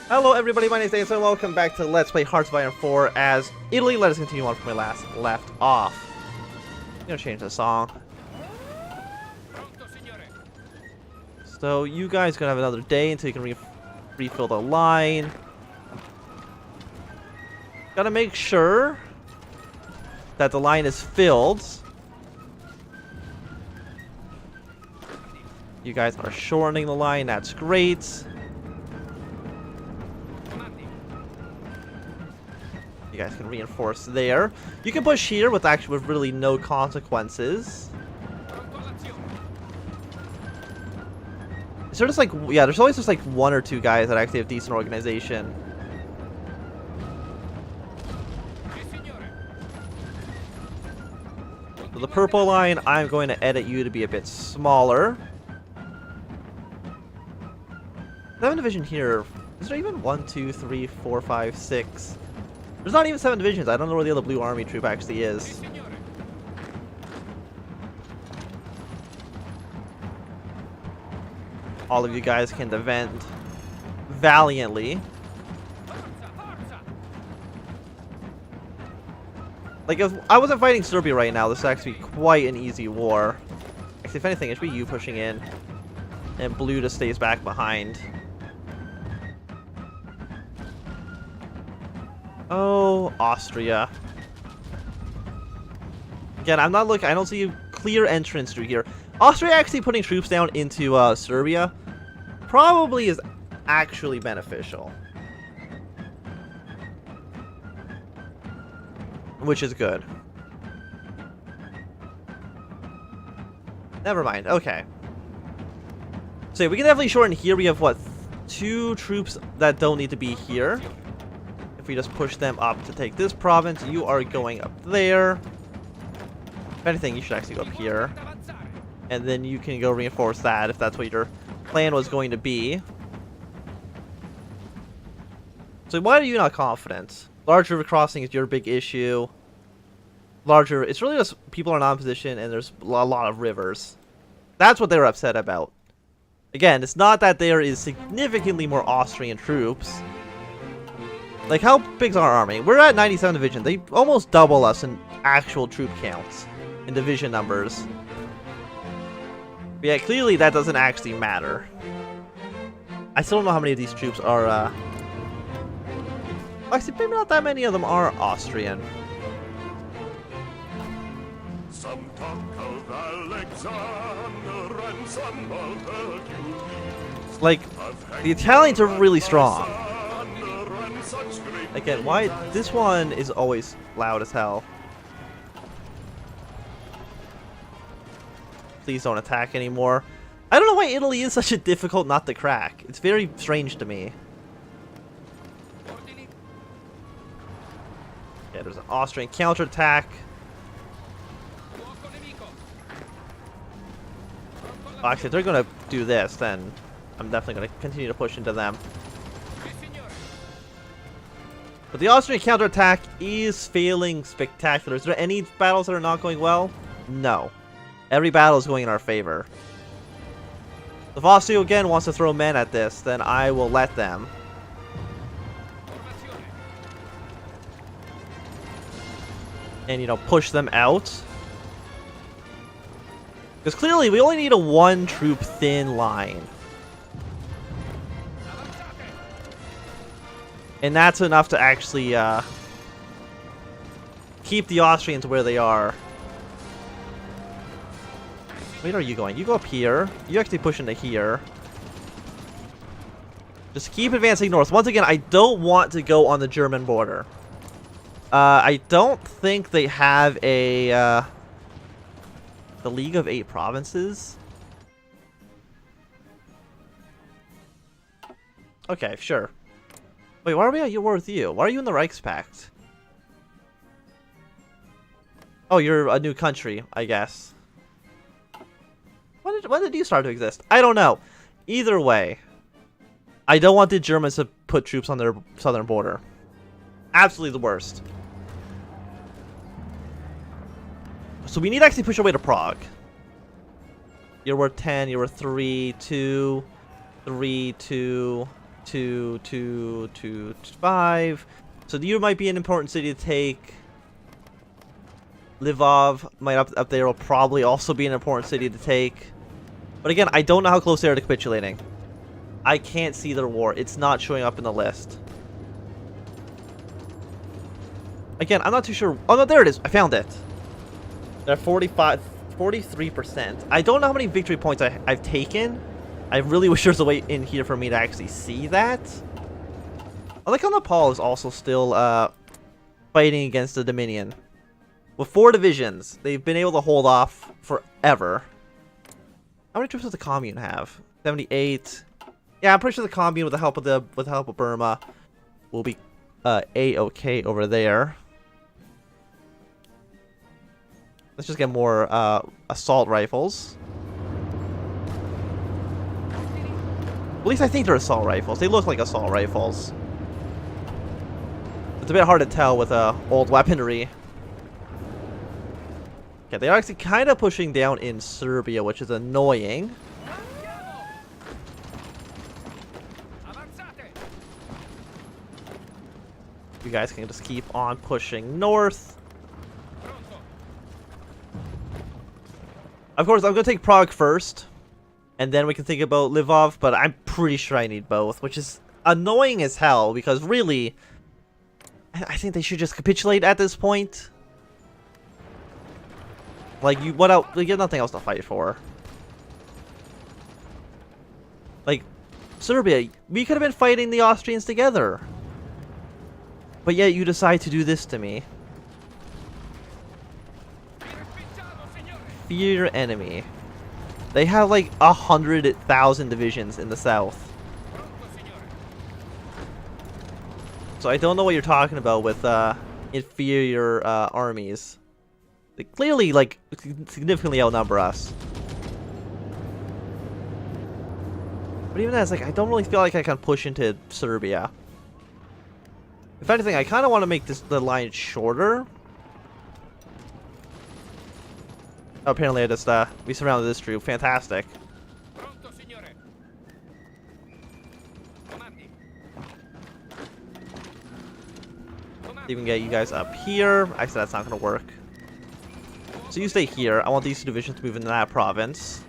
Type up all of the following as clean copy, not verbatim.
Hello everybody, my name is Dave, and welcome back to Let's Play Hearts of Iron 4 as Italy. Let us continue on from where we last left off. I'm gonna change the song. So you guys gonna have another day until you can refill the line. Gotta make sure that the line is filled. You guys are shortening the line, that's great. You guys can reinforce there. You can push here with really no consequences. Is there just like, yeah, there's always just like one or two guys that actually have decent organization. So the purple line, I'm going to edit you to be a bit smaller. 7 division here. Is there even 1, 2, 3, 4, 5, 6? There's not even 7 divisions. I don't know where the other blue army troop actually is. All of you guys can defend valiantly. Like, if I wasn't fighting Serbia right now, this would actually be quite an easy war. Actually, if anything, it should be you pushing in. And blue just stays back behind. Oh, Austria. Again, I'm not looking. I don't see a clear entrance through here. Austria actually putting troops down into Serbia probably is actually beneficial, which is good. Never mind. Okay. So we can definitely shorten here. We have what, 2 troops that don't need to be here. If we just push them up to take this province, you are going up there. If anything, you should actually go up here. And then you can go reinforce that if that's what your plan was going to be. So why are you not confident? Large river crossing is your big issue. Larger, it's really just people are not in position and there's a lot of rivers. That's what they're upset about. Again, it's not that there is significantly more Austrian troops. Like, how big's our army? We're at 97 division. They almost double us in actual troop counts, in division numbers. But yeah, clearly that doesn't actually matter. I still don't know how many of these troops are, actually, maybe not that many of them are Austrian. Some talk of Alexander and some of Hercules. Like, the Italians are really strong. Again, why? This one is always loud as hell. Please don't attack anymore. I don't know why Italy is such a difficult nut to crack. It's very strange to me. Yeah, there's an Austrian counterattack. Oh, actually, if they're going to do this, then I'm definitely going to continue to push into them. But the Austrian counterattack is failing spectacular. Is there any battles that are not going well? No. Every battle is going in our favor. If Austria again wants to throw men at this, then I will let them. And, you know, push them out. Because clearly we only need a 1 troop thin line. And that's enough to actually keep the Austrians where they are. Where are you going? You go up here. You actually push into here. Just keep advancing north. Once again, I don't want to go on the German border. I don't think they have a the League of 8 Provinces. Okay, sure. Wait, why are we at war with you? Why are you in the Reichspakt? Oh, you're a new country, I guess. When did you start to exist? I don't know. Either way, I don't want the Germans to put troops on their southern border. Absolutely the worst. So we need to actually push our way to Prague. You're worth 10, you're worth 3, 2, 3, 2. to 5. So you might be an important city to take. Lvov might up there will probably also be an important city to take. But again, I don't know how close they are to capitulating. I can't see their war. It's not showing up in the list. Again, I'm not too sure. Oh no, there it is. I found it. They're 43%. I don't know how many victory points I've taken. I really wish there's a way in here for me to actually see that. I like how Nepal is also still fighting against the Dominion. With 4 divisions, they've been able to hold off forever. How many troops does the commune have? 78. Yeah, I'm pretty sure the commune, with the help of Burma, will be a-okay over there. Let's just get more assault rifles. At least I think they're assault rifles. They look like assault rifles. It's a bit hard to tell with old weaponry. Okay, they are actually kind of pushing down in Serbia, which is annoying. You guys can just keep on pushing north. Of course, I'm going to take Prague first, and then we can think about Lvov, but I'm pretty sure I need both, which is annoying as hell, because really, I think they should just capitulate at this point. Like, you have nothing else to fight for. Like, Serbia, we could have been fighting the Austrians together. But yet you decide to do this to me. Fear enemy. They have like 100,000 divisions in the south. So I don't know what you're talking about with inferior armies. They clearly like significantly outnumber us. But even as like I don't really feel like I can push into Serbia. If anything, I kind of want to make the line shorter. Oh, apparently I just we surrounded this troop. Fantastic. Even get you guys up here. I said that's not going to work. So you stay here. I want these 2 divisions to move into that province.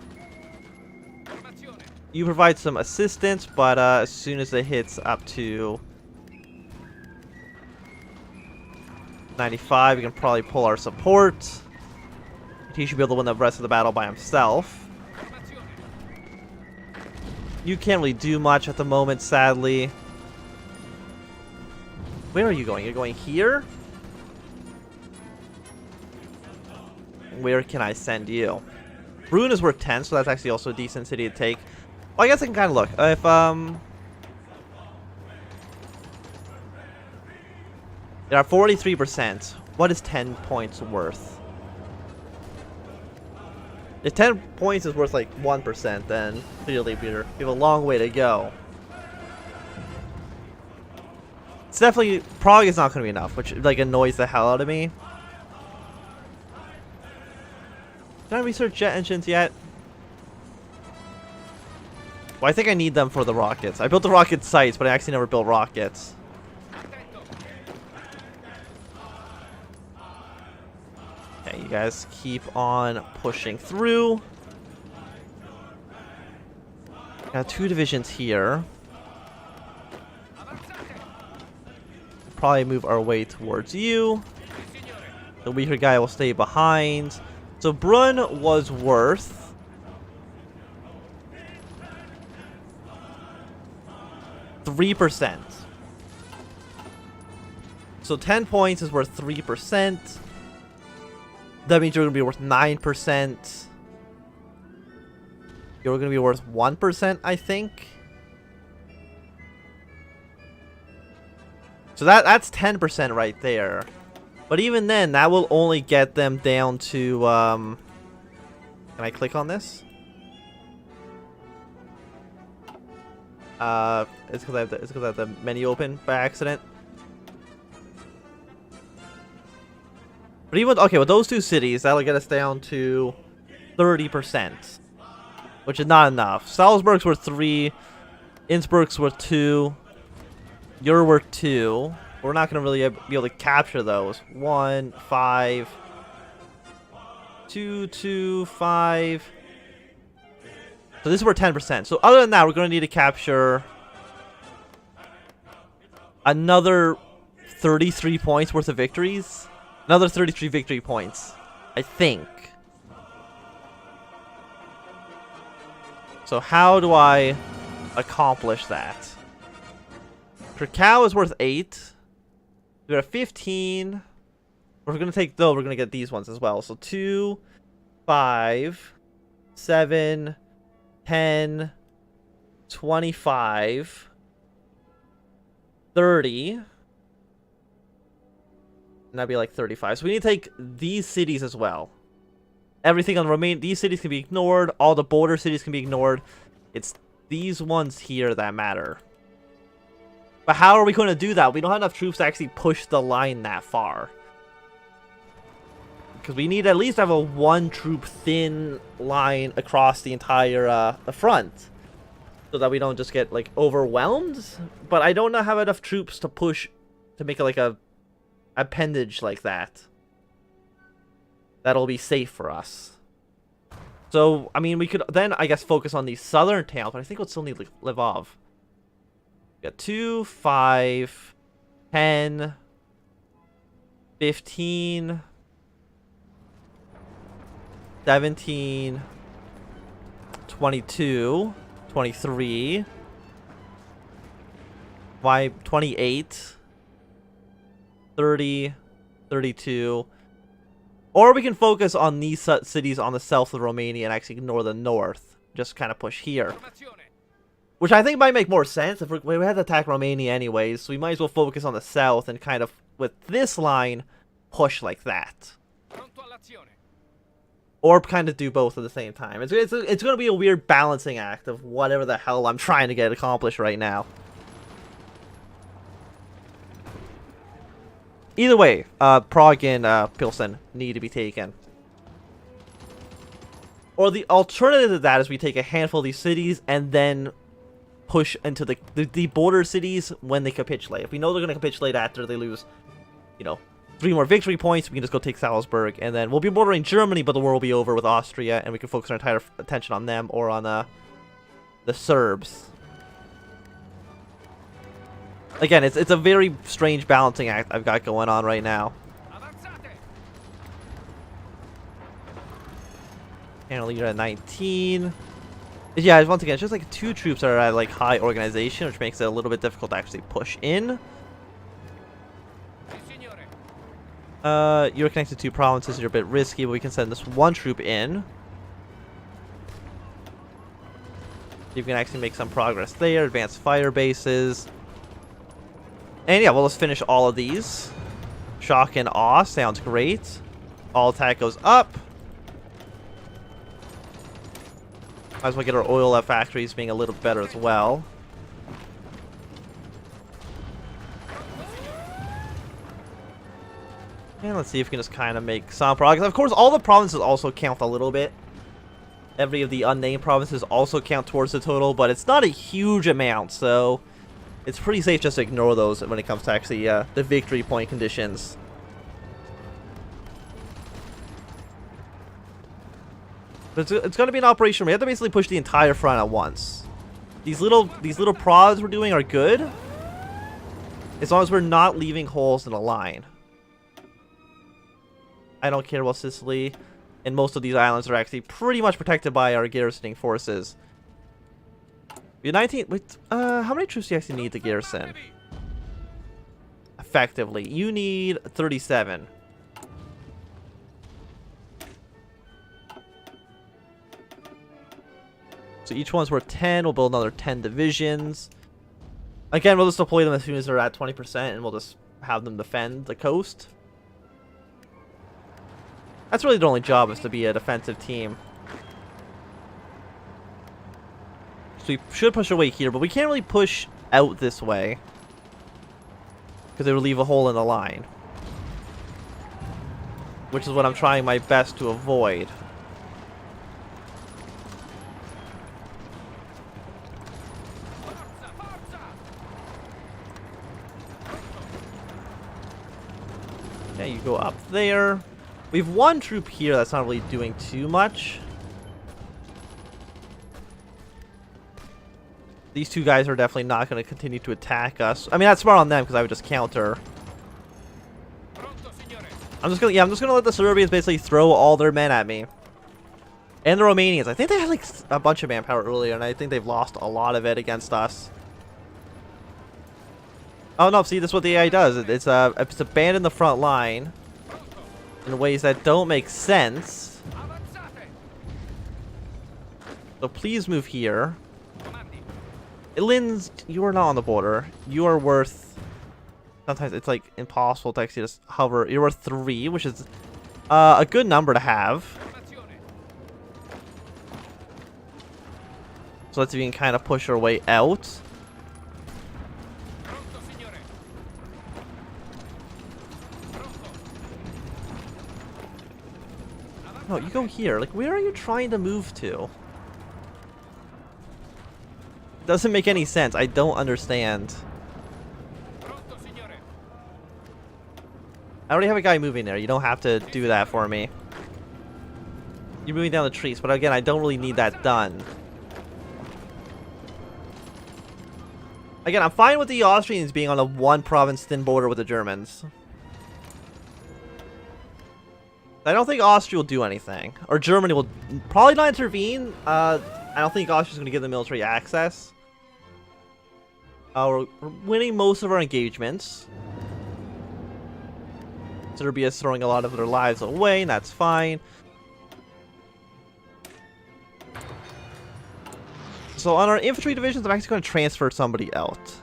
You provide some assistance, but as soon as it hits up to 95, we can probably pull our support. He should be able to win the rest of the battle by himself. You can't really do much at the moment, sadly. Where are you going? You're going here? Where can I send you? Brunn is worth 10, so that's actually also a decent city to take. Well, I guess I can kind of look. If, there are 43%. What is 10 points worth? If 10 points is worth like 1%, then clearly we have a long way to go. It's definitely... Prague is not going to be enough, which like annoys the hell out of me. Did I research jet engines yet? Well, I think I need them for the rockets. I built the rocket sites, but I actually never built rockets. Okay, you guys keep on pushing through. Got 2 divisions here. Probably move our way towards you. The weaker guy will stay behind. So Brunn was worth 3%. So 10 points is worth 3%. That means you're going to be worth 9%. You're going to be worth 1%, I think. So that's 10% right there. But even then, that will only get them down to... Can I click on this? It's because I have the menu open by accident. But even okay, with those 2 cities, that'll get us down to 30%, which is not enough. Salzburg's worth 3. Innsbruck's worth 2. You're worth 2. We're not going to really be able to capture those. 1, 5, 2, 2, 5. So this is worth 10%. So other than that, we're going to need to capture another 33 points worth of victories. Another 33 victory points, I think. So how do I accomplish that? Krakow is worth 8. We're at 15. We're gonna take though. We're gonna get these ones as well. So 2, 5, 7, 10, 25, 30. And that'd be like 35. So we need to take these cities as well. Everything on the remain, these cities can be ignored. All the border cities can be ignored. It's these ones here that matter. But how are we going to do that? We don't have enough troops to actually push the line that far. Because we need at least have a 1 troop thin line across the entire front. So that we don't just get like overwhelmed. But I don't have enough troops to push to make it like a appendage like that. That'll be safe for us. So, I mean, we could then, I guess, focus on these southern towns, but I think we'll still need Lvov. We got 2, 5, 10, 15, 17, 22, 23, 28, 30, 32. Or we can focus on these cities on the south of Romania and actually ignore the north. Just kind of push here. Which I think might make more sense. If we had to attack Romania anyways, so we might as well focus on the south and kind of, with this line, push like that. Or kind of do both at the same time. It's going to be a weird balancing act of whatever the hell I'm trying to get accomplished right now. Either way, Prague and Pilsen need to be taken. Or the alternative to that is we take a handful of these cities and then push into the border cities when they capitulate. If we know they're going to capitulate after they lose, you know, 3 more victory points, we can just go take Salzburg. And then we'll be bordering Germany, but the war will be over with Austria, and we can focus our entire attention on them or on the Serbs. Again, it's a very strange balancing act I've got going on right now. And leader at 19. Yeah, once again, it's just like 2 troops that are at like high organization, which makes it a little bit difficult to actually push in. You're connected to 2 provinces, you're a bit risky, but we can send this 1 troop in. You can actually make some progress there, advance fire bases. And yeah, well, let's finish all of these. Shock and awe sounds great. All attack goes up. Might as well get our oil factories being a little better as well. And let's see if we can just kind of make some progress. Of course, all the provinces also count a little bit. Every of the unnamed provinces also count towards the total, but it's not a huge amount, so it's pretty safe just to ignore those when it comes to actually the victory point conditions. But it's going to be an operation. We have to basically push the entire front at once. These little prods we're doing are good, as long as we're not leaving holes in the line. I don't care about Sicily, and most of these islands are actually pretty much protected by our garrisoning forces. We have 19. Wait, how many troops do you actually need to garrison? Effectively, you need 37. So each one's worth 10. We'll build another 10 divisions. Again, we'll just deploy them as soon as they're at 20%, and we'll just have them defend the coast. That's really the only job, is to be a defensive team. So we should push our way here, but we can't really push out this way, because it would leave a hole in the line. Which is what I'm trying my best to avoid. Okay, you go up there. We have one troop here that's not really doing too much. These two guys are definitely not going to continue to attack us. I mean, that's smart on them because I would just counter. I'm just gonna let the Serbians basically throw all their men at me. And the Romanians. I think they had like a bunch of manpower earlier, and I think they've lost a lot of it against us. Oh no, see, this is what the AI does. It's abandon the front line in ways that don't make sense. So please move here. Linz, you are not on the border. You are worth... Sometimes it's like impossible to actually just hover. You're worth 3, which is a good number to have. So let's see if we can kind of push our way out. No, you go here. Like, where are you trying to move to? Doesn't make any sense. I don't understand. I already have a guy moving there. You don't have to do that for me. You're moving down the trees, but again, I don't really need that done. Again, I'm fine with the Austrians being on a one-province thin border with the Germans. I don't think Austria will do anything. Or Germany will probably not intervene. I don't think Austria's going to give them military access. We're winning most of our engagements. Serbia's throwing a lot of their lives away, and that's fine. So on our infantry divisions, I'm actually going to transfer somebody out.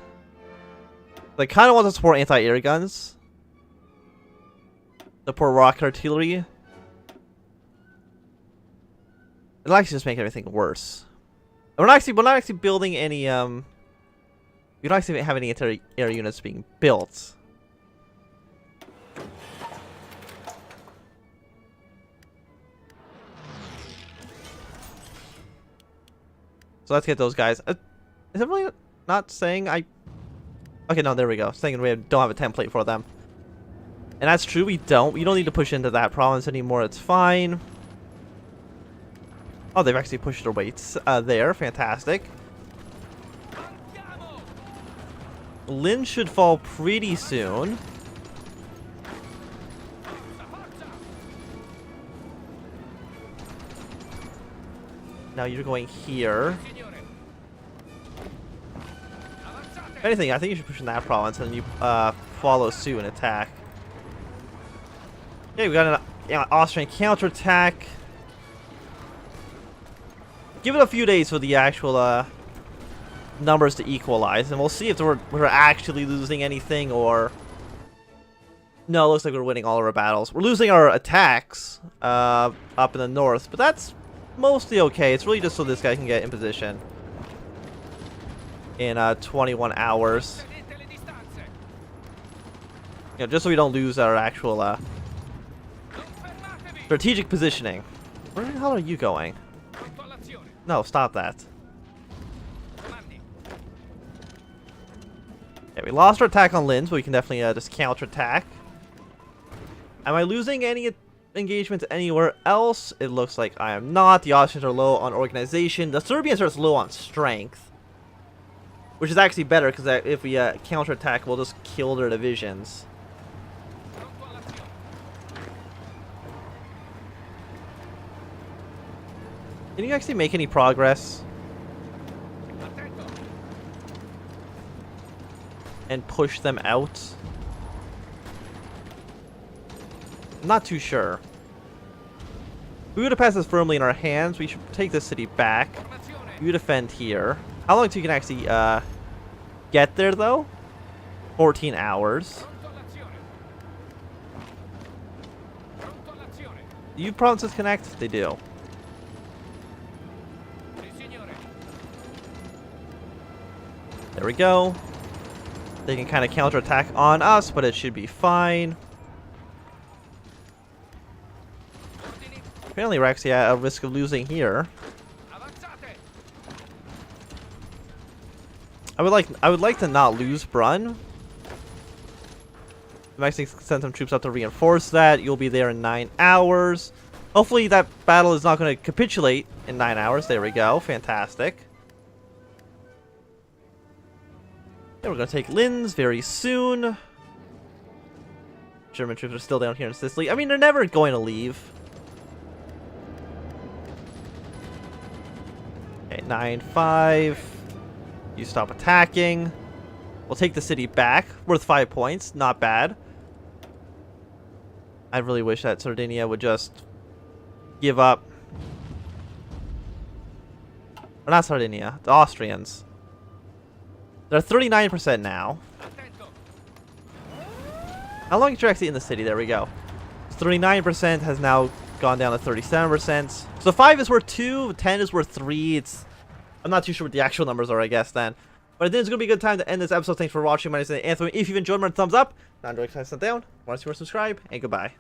I kind of want to support anti-air guns. Support rocket artillery. It'll actually just make everything worse. We're not actually building any, we don't actually have any anti-air units being built. So let's get those guys. Is it really not saying I... Okay, no, there we go. Saying we don't have a template for them. And that's true, we don't. We don't need to push into that province anymore. It's fine. Oh, they've actually pushed their weights there. Fantastic. Linz should fall pretty soon. Now you're going here. If anything, I think you should push in that province and then you follow suit and attack. Okay, we got an Austrian counterattack. Give it a few days for the actual numbers to equalize, and we'll see if we're actually losing anything or... No, it looks like we're winning all of our battles. We're losing our attacks up in the north, but that's mostly okay. It's really just so this guy can get in position in 21 hours. You know, just so we don't lose our actual strategic positioning. Where the hell are you going? No, stop that. Yeah, we lost our attack on Linz, but we can definitely just counterattack. Am I losing any engagements anywhere else? It looks like I am not. The Austrians are low on organization. The Serbians are just low on strength. Which is actually better, because if we counterattack, we'll just kill their divisions. Can you actually make any progress? And push them out? I'm not too sure. Budapest is firmly in our hands. We should take this city back. You defend here. How long till you can actually get there, though? 14 hours. Do you provinces connect? They do. There we go. They can kind of counterattack on us, but it should be fine. Apparently we're actually at a risk of losing here. I would like to not lose Brunn. The Mexicans can send some troops out to reinforce that. You'll be there in 9 hours. Hopefully that battle is not going to capitulate in 9 hours. There we go. Fantastic. And we're going to take Linz very soon. German troops are still down here in Sicily. I mean, they're never going to leave. Okay, 9-5. You stop attacking. We'll take the city back. Worth 5 points. Not bad. I really wish that Sardinia would just give up. Or not Sardinia. The Austrians. They're 39% now. How long is you're actually in the city? There we go. 39% has now gone down to 37%. So 5 is worth 2, 10 is worth 3. I'm not too sure what the actual numbers are, I guess, then. But I think it's going to be a good time to end this episode. Thanks for watching. My name is Anthony. If you've enjoyed, my thumbs up. Not enjoying, subscribe down. Want to see more, subscribe. And goodbye.